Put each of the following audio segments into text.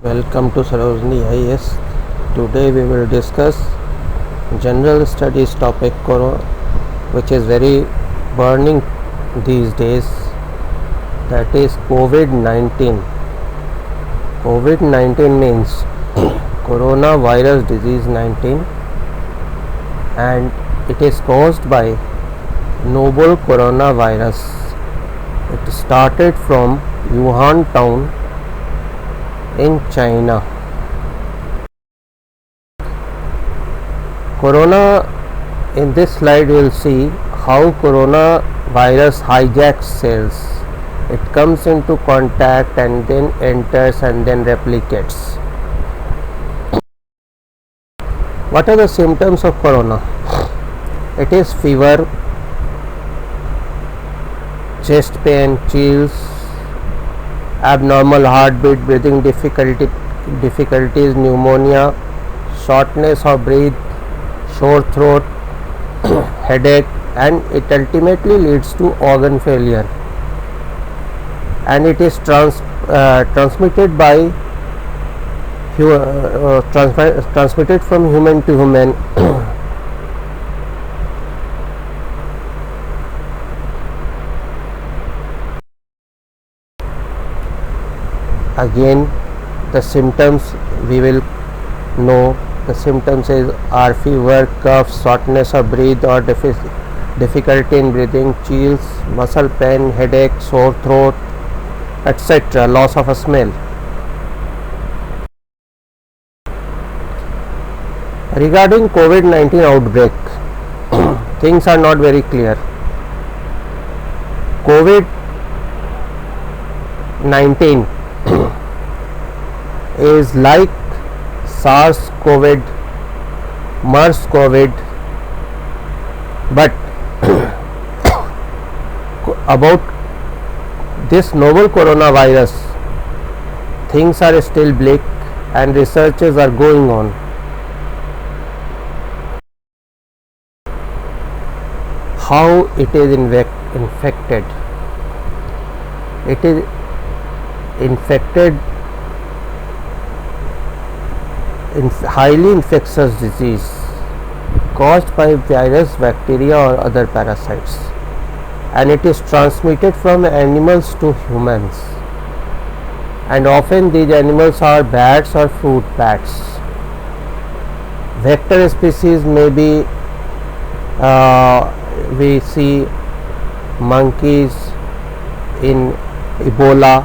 Welcome to Sarojini IS. Today we will discuss general studies topic which is very burning these days, that is COVID-19. COVID-19 means coronavirus disease 19, and it is caused by novel coronavirus. It started from Wuhan town in China. In this slide you will see how coronavirus hijacks cells. It comes into contact and then enters and then replicates. What are the symptoms of corona? It is fever, chest pain, chills, abnormal heartbeat, breathing difficulties, pneumonia, shortness of breath, sore throat, headache, and it ultimately leads to organ failure. And it is transmitted by transmitted from human to human. Again, the symptoms we will know. The symptoms are fever, cough, shortness of breath or difficulty in breathing, chills, muscle pain, headache, sore throat, etc. Loss of a smell. Regarding COVID-19 outbreak, things are not very clear. COVID-19 is like SARS COVID, MERS COVID, but about this novel coronavirus, things are still bleak and researches are going on. How it is infected? It is infected in highly infectious disease caused by virus, bacteria or other parasites, and it is transmitted from animals to humans, and often these animals are bats or fruit bats. Vector species may be we see monkeys in Ebola,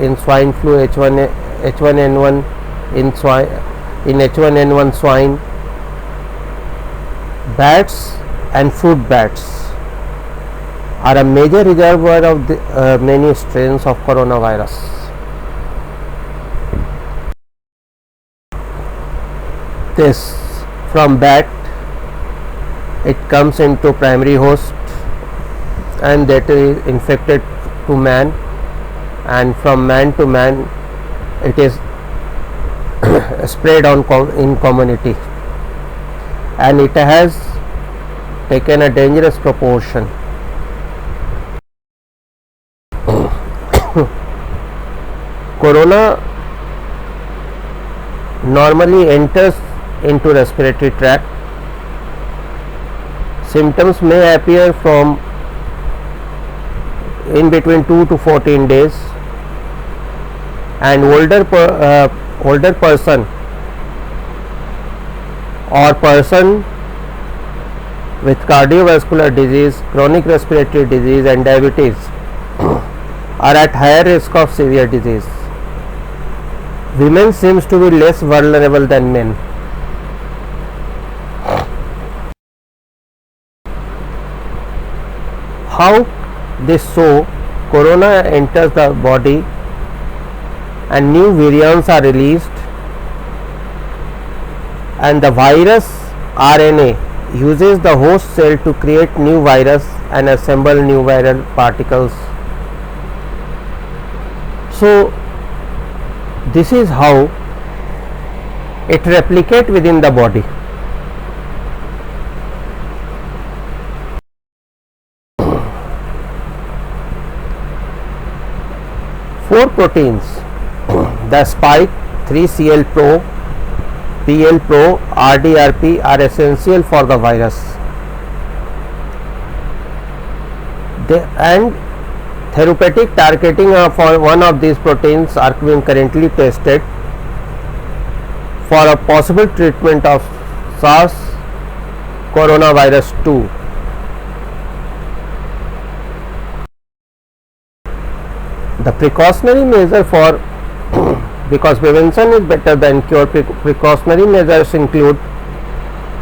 in swine flu, H1N1 in H1N1 swine. Bats and fruit bats are a major reservoir of many strains of coronavirus. This from bat, it comes into primary host and that is infected to man, and from man to man it is spread in community, and it has taken a dangerous proportion. Corona normally enters into respiratory tract. Symptoms may appear from in between 2 to 14 days, and older person or person with cardiovascular disease, chronic respiratory disease and diabetes are at higher risk of severe disease. Women seems to be less vulnerable than men. How this so corona enters the body and new variants are released, and the virus RNA uses the host cell to create new virus and assemble new viral particles. So this is how it replicates within the body. Four proteins The spike 3CL Pro, PL Pro, RDRP are essential for the virus. And therapeutic targeting of one of these proteins are being currently tested for a possible treatment of SARS coronavirus 2. The precautionary measure for because prevention is better than cure, precautionary measures include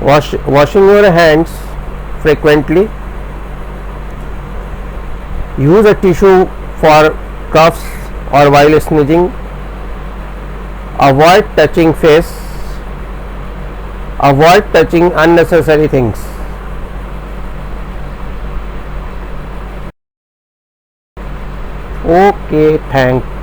washing your hands frequently, use a tissue for coughs or while sneezing, avoid touching face, avoid touching unnecessary things. Okay, thanks.